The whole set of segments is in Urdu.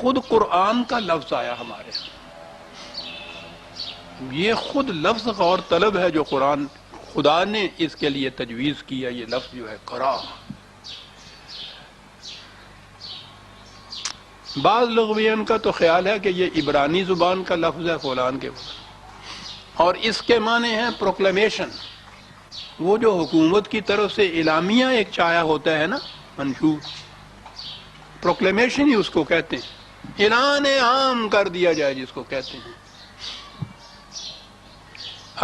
خود قرآن کا لفظ آیا ہمارے ہاں، یہ خود لفظ غور طلب ہے جو قرآن خدا نے اس کے لیے تجویز کیا، یہ لفظ جو ہے کرا۔ بعض لغویین کا تو خیال ہے کہ یہ عبرانی زبان کا لفظ ہے فلان کے، اور اس کے معنی ہے پروکلیمیشن، وہ جو حکومت کی طرف سے اعلامیہ ایک چایا ہوتا ہے نا، منشور، پروکلیمیشن ہی اس کو کہتے ہیں، اعلان عام کر دیا جائے جس کو کہتے ہیں۔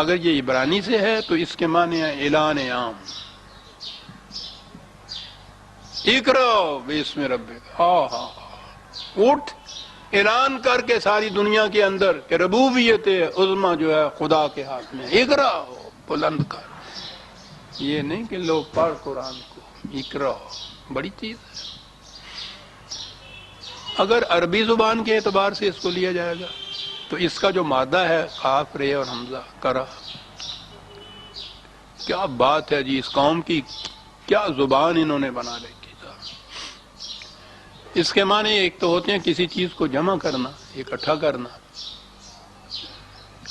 اگر یہ عبرانی سے ہے تو اس کے معنی ہے اعلان عام، اقرا بسم ربک، ہاں ہاں اٹھ اعلان کر کے ساری دنیا کے اندر کہ ربوبیت عظما جو ہے خدا کے ہاتھ میں، اقرا بلند کر، یہ نہیں کہ لوگ پڑھ قرآن کو، اقرا بڑی چیز ہے۔ اگر عربی زبان کے اعتبار سے اس کو لیا جائے گا تو اس کا جو مادہ ہے قاف رے اور حمزہ کرا، کیا بات ہے جی، اس قوم کی کیا زبان انہوں نے بنا رکھی۔ اس کے معنی ایک تو ہوتے ہیں کسی چیز کو جمع کرنا، اکٹھا کرنا،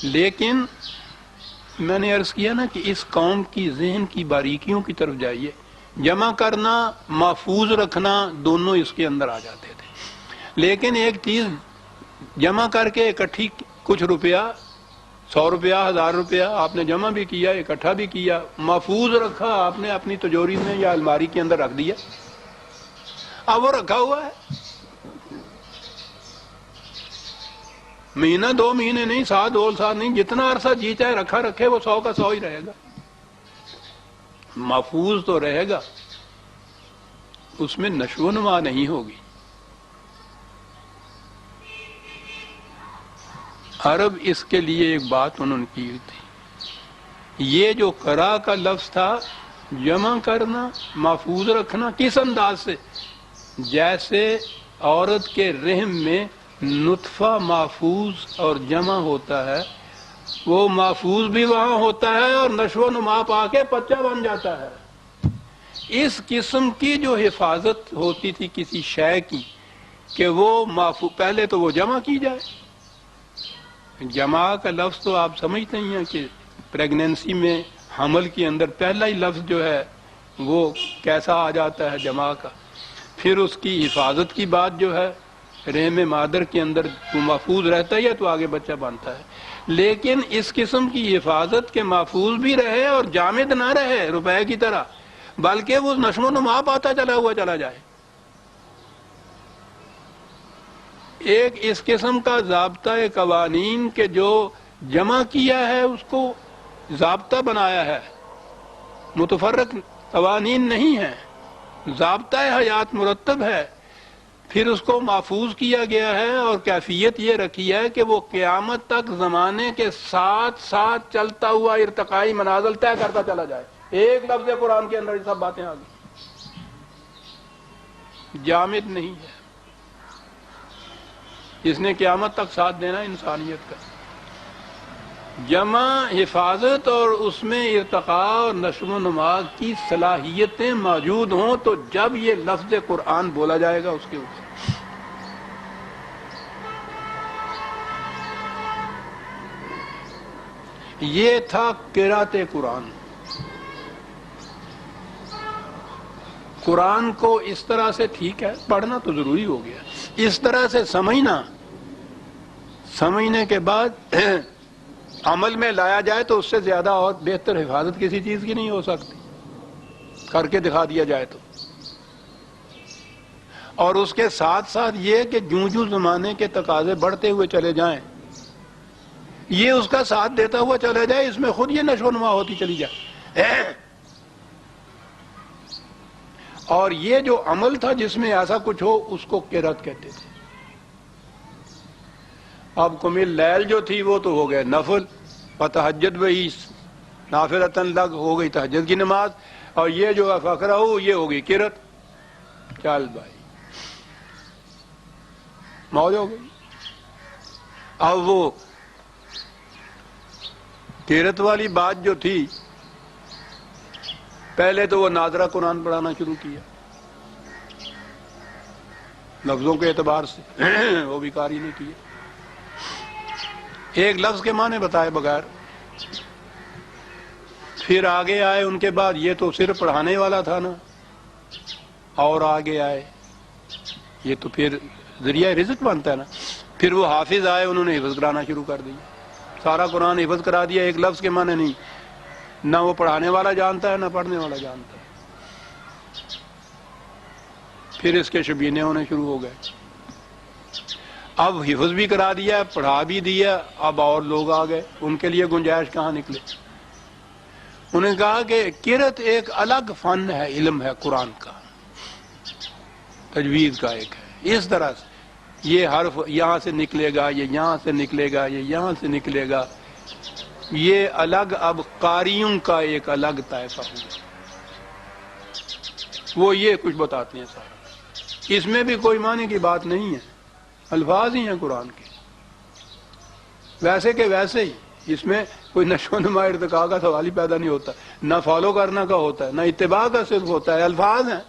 لیکن میں نے عرض کیا نا کہ اس قوم کی ذہن کی باریکیوں کی طرف جائیے، جمع کرنا، محفوظ رکھنا، دونوں اس کے اندر آ جاتے تھے۔ لیکن ایک چیز جمع کر کے اکٹھی، کچھ روپیہ، 100 روپیہ، 1000 روپیہ آپ نے جمع بھی کیا، اکٹھا بھی کیا، محفوظ رکھا آپ نے اپنی تجوری میں یا الماری کے اندر رکھ دیا، اب وہ رکھا ہوا ہے، مہینہ 2 مہینے نہیں، 7 سال نہیں، جتنا عرصہ جی چاہے رکھا رکھے، وہ 100 کا 100 ہی رہے گا، محفوظ تو رہے گا، اس میں نشو و نما نہیں ہوگی۔ عرب اس کے لیے ایک بات انہوں نے کی تھی، یہ جو کرا کا لفظ تھا، جمع کرنا، محفوظ رکھنا، کس انداز سے؟ جیسے عورت کے رحم میں نطفہ محفوظ اور جمع ہوتا ہے، وہ محفوظ بھی وہاں ہوتا ہے اور نشو و نما پا کے بچہ بن جاتا ہے۔ اس قسم کی جو حفاظت ہوتی تھی کسی شے کی کہ وہ محفوظ، پہلے تو وہ جمع کی جائے۔ جمع کا لفظ تو آپ سمجھتے ہی ہیں کہ پریگننسی میں، حمل کے اندر پہلا ہی لفظ جو ہے وہ کیسا آ جاتا ہے جمع کا۔ پھر اس کی حفاظت کی بات جو ہے، رحم مادر کے اندر وہ محفوظ رہتا ہی ہے تو آگے بچہ بنتا ہے، لیکن اس قسم کی حفاظت کے محفوظ بھی رہے اور جامد نہ رہے روپے کی طرح، بلکہ وہ نشو و نما پاتا چلا ہوا چلا جائے۔ ایک اس قسم کا ضابطہ قوانین کے جو جمع کیا ہے اس کو ضابطہ بنایا ہے، متفرق قوانین نہیں ہیں، ضابطہ حیات مرتب ہے، پھر اس کو محفوظ کیا گیا ہے، اور کیفیت یہ رکھی ہے کہ وہ قیامت تک زمانے کے ساتھ ساتھ چلتا ہوا ارتقائی منازل طے کرتا چلا جائے۔ ایک لفظ قرآن کے اندر یہ سب باتیں آ گئی، جامد نہیں ہے، اس نے قیامت تک ساتھ دینا انسانیت کا۔ جمع، حفاظت اور اس میں ارتقاء اور نشو و نما کی صلاحیتیں موجود ہوں تو جب یہ لفظ قرآن بولا جائے گا اس کے اوپر۔ یہ تھا قرات قرآن۔ قرآن کو اس طرح سے، ٹھیک ہے پڑھنا تو ضروری ہو گیا، اس طرح سے سمجھنا، سمجھنے کے بعد عمل میں لایا جائے تو اس سے زیادہ اور بہتر حفاظت کسی چیز کی نہیں ہو سکتی، کر کے دکھا دیا جائے تو۔ اور اس کے ساتھ ساتھ یہ کہ جوں جوں زمانے کے تقاضے بڑھتے ہوئے چلے جائیں، یہ اس کا ساتھ دیتا ہوا چلا جائے، اس میں خود یہ نشو و نما ہوتی چلی جائے۔ اور یہ جو عمل تھا جس میں ایسا کچھ ہو اس کو قرات کہتے تھے۔ اب قم اللیل جو تھی وہ تو ہو گئے نفل، فتہجد بہی نافلۃ لک، ہو گئی تہجد کی نماز، اور یہ جو ہے فقرؤ، یہ ہو گئی قرات۔ چل بھائی موج ہو گئی۔ اب وہ قرات والی بات جو تھی، پہلے تو وہ ناظرہ قرآن پڑھانا شروع کیا، لفظوں کے اعتبار سے وہ بھی قاری نے کیے. ایک لفظ کے معنی بتائے بغیر. پھر آگے آئے ان کے بعد، یہ تو صرف پڑھانے والا تھا نا، اور آگے آئے یہ تو پھر ذریعہ رزق بنتا ہے نا. پھر وہ حافظ آئے، انہوں نے حفظ کرانا شروع کر دیا، سارا قرآن حفظ کرا دیا. ایک لفظ کے معنی نہیں، نہ وہ پڑھانے والا جانتا ہے نہ پڑھنے والا جانتا ہے. پھر اس کے شبینے ہونے شروع ہو گئے. اب حفظ بھی کرا دیا، پڑھا بھی دیا، اب اور لوگ آ گئے، ان کے لیے گنجائش کہاں نکلے. انہوں نے کہا کہ قرأت ایک الگ فن ہے، علم ہے قرآن کا، تجوید کا ایک ہے. اس طرح سے یہ حرف یہاں سے نکلے گا، یہ یہاں سے نکلے گا، یہ یہاں سے نکلے گا. یہ الگ اب قاریوں کا ایک الگ طائفہ ہوا. وہ یہ کچھ بتاتے ہیں سارا. اس میں بھی کوئی معنی کی بات نہیں ہے، الفاظ ہی ہیں قرآن کے، ویسے کہ ویسے ہی. اس میں کوئی نشو و نما ارتقاء کا سوال ہی پیدا نہیں ہوتا، نہ فالو کرنا کا ہوتا ہے، نہ اتباع کا صرف ہوتا ہے. الفاظ ہیں.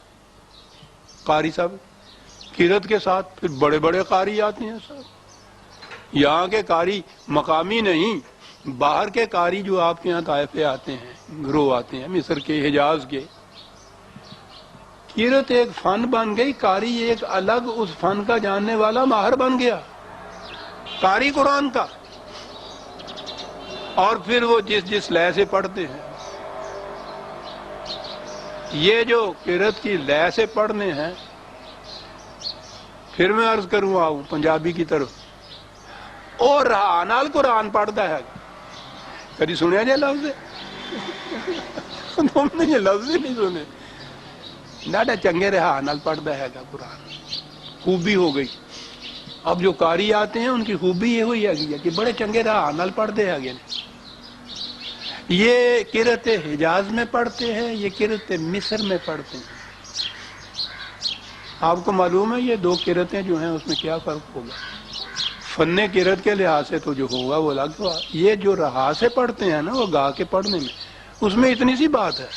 قاری صاحب قرأت کے ساتھ پھر بڑے بڑے قاری آتے ہیں صاحب. یہاں کے قاری مقامی نہیں، باہر کے قاری جو آپ کے یہاں طائفے آتے ہیں، گروہ آتے ہیں، مصر کے، حجاز کے. قرأت ایک فن بن گئی، قاری ایک الگ اس فن کا جاننے والا ماہر بن گیا، قاری قرآن کا. اور پھر وہ جس لے سے پڑھتے ہیں، یہ جو قرأت کی لے سے پڑھنے ہیں. پھر میں عرض کروں آؤں پنجابی کی طرف، اور رہا نال قرآن پڑھتا ہے. کبھی سنیا جائے لفظ؟ تم نے یہ لفظ ہی نہیں سنے. ڈاڈا چنگے رہا نال پڑھتا ہے گا قرآن. خوبی ہو گئی. اب جو قاری آتے ہیں ان کی خوبی یہ ہوئی ہے کہ بڑے چنگے رہا نال پڑھتے ہیں. یہ قرأت حجاز میں پڑھتے ہیں، یہ قرأت مصر میں پڑھتے ہیں. آپ کو معلوم ہے یہ دو قرأتیں جو ہیں اس میں کیا فرق ہوگا؟ فن قرأت کے لحاظ سے تو جو ہوگا وہ الگ ہوا. یہ جو رہا سے پڑھتے ہیں نا، وہ گا کے پڑھنے میں، اس میں اتنی سی بات ہے.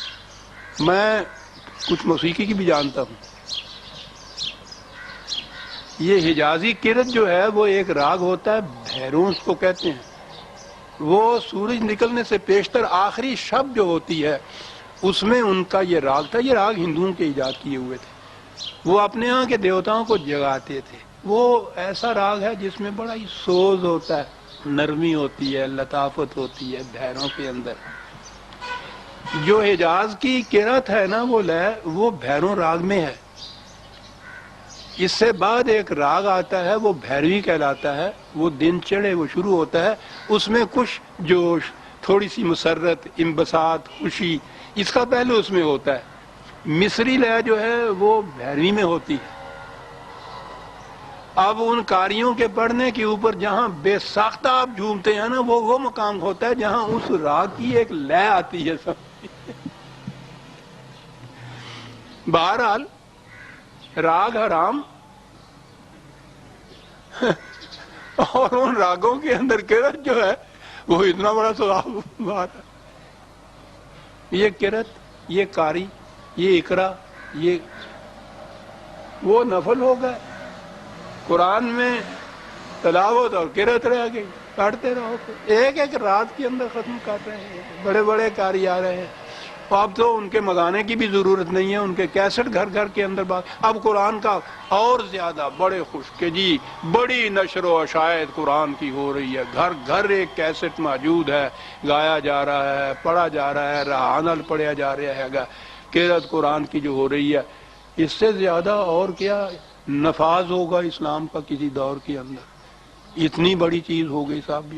میں کچھ موسیقی کی بھی جانتا ہوں. یہ حجازی قرأت جو ہے وہ ایک راگ ہوتا ہے، بھیروں اس کو کہتے ہیں. وہ سورج نکلنے سے پیشتر آخری شب جو ہوتی ہے اس میں ان کا یہ راگ تھا. یہ راگ ہندوؤں کے ایجاد کیے ہوئے تھے. وہ اپنے ہاں کے دیوتاؤں کو جگاتے تھے. وہ ایسا راگ ہے جس میں بڑا ہی سوز ہوتا ہے، نرمی ہوتی ہے، لطافت ہوتی ہے بھیروں کے اندر. جو حجاز کی قرأت ہے نا وہ لے، وہ بھیروں راگ میں ہے. اس سے بعد ایک راگ آتا ہے وہ بھیروی کہلاتا ہے. وہ دن چڑھے وہ شروع ہوتا ہے، اس میں کچھ جوش، تھوڑی سی مسرت، انبساط، خوشی، اس کا پہلو اس میں ہوتا ہے. مصری لے جو ہے وہ بھیروی میں ہوتی ہے. اب ان قاریوں کے پڑھنے کے اوپر جہاں بے ساختہ آپ جھومتے ہیں نا، وہ مقام ہوتا ہے جہاں اس راگ کی ایک لے آتی ہے. بہرحال راگ حرام اور ان راگوں کے اندر قرأت جو ہے وہ اتنا بڑا ثواب بات ہے. یہ قرأت، یہ قاری، یہ اقرا، یہ وہ نفل ہو گئے. قرآن میں تلاوت اور قرأت رہ گئی، پڑھتے رہو. ایک ایک رات کے اندر ختم کر رہے ہیں. بڑے بڑے قاری آ رہے ہیں. اب تو ان کے منگانے کی بھی ضرورت نہیں ہے، ان کے کیسٹ گھر گھر کے اندر بات. اب قرآن کا اور زیادہ بڑے خوش کہ جی بڑی نشر و اشاعت قرآن کی ہو رہی ہے. گھر گھر ایک کیسٹ موجود ہے، گایا جا رہا ہے، پڑھا جا رہا ہے، رہانل پڑھا جا رہا ہے گا. قرأت قرآن کی جو ہو رہی ہے، اس سے زیادہ اور کیا نفاذ ہوگا اسلام کا کسی دور کے اندر. اتنی بڑی چیز ہو گئی صاحب.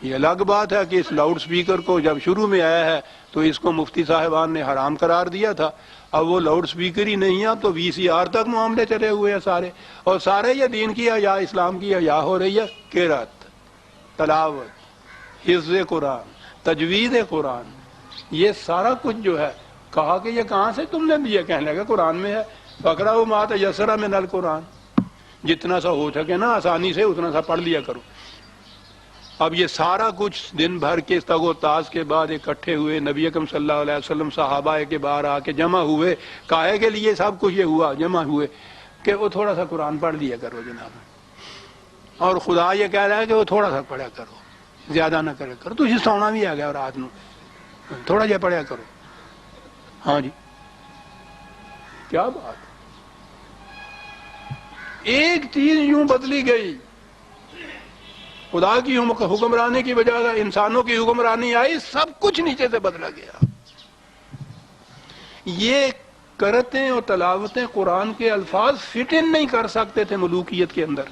یہ الگ بات ہے کہ اس لاؤڈ سپیکر کو جب شروع میں آیا ہے تو اس کو مفتی صاحبان نے حرام قرار دیا تھا. اب وہ لاؤڈ سپیکر ہی نہیں ہے، اب تو VCR تک معاملے چلے ہوئے ہیں سارے. اور سارے یہ دین کی حیا، اسلام کی حیا ہو رہی ہے. قرأت، تلاوت، حفظ قرآن، تجوید قرآن، یہ سارا کچھ جو ہے. کہا کہ یہ کہاں سے تم نے دیا؟ کہنے لگا قرآن میں ہے. فقرأوا ما تيسر من القرآن، جتنا سا ہو سکے نا آسانی سے اتنا سا پڑھ لیا کرو. اب یہ سارا کچھ دن بھر کے تگ و تاز کے بعد اکٹھے ہوئے. نبی اکرم صلی اللہ علیہ وسلم صحابہ کے باہر آ کے جمع ہوئے. کاہے کے لیے سب کچھ یہ ہوا؟ جمع ہوئے کہ وہ تھوڑا سا قرآن پڑھ لیا کرو جناب، اور خدا یہ کہہ رہا ہے کہ وہ تھوڑا سا پڑھا کرو، زیادہ نہ کرے کرو، تو سونا بھی آ گیا رات نو تھوڑا جہا پڑھیا کرو۔ ہاں جی، کیا بات، ایک چیز یوں بدلی گئی، خدا کی حکمرانی کی وجہ سے انسانوں کی حکمرانی آئی، سب کچھ نیچے سے بدلا گیا۔ یہ کرتیں اور تلاوتیں قرآن کے الفاظ فٹ ان نہیں کر سکتے تھے ملوکیت کے اندر،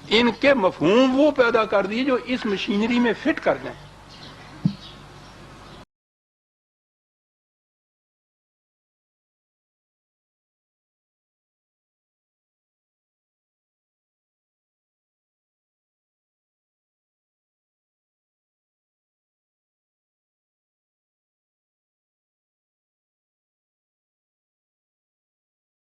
ان کے مفہوم وہ پیدا کر دیے جو اس مشینری میں فٹ کر دیں۔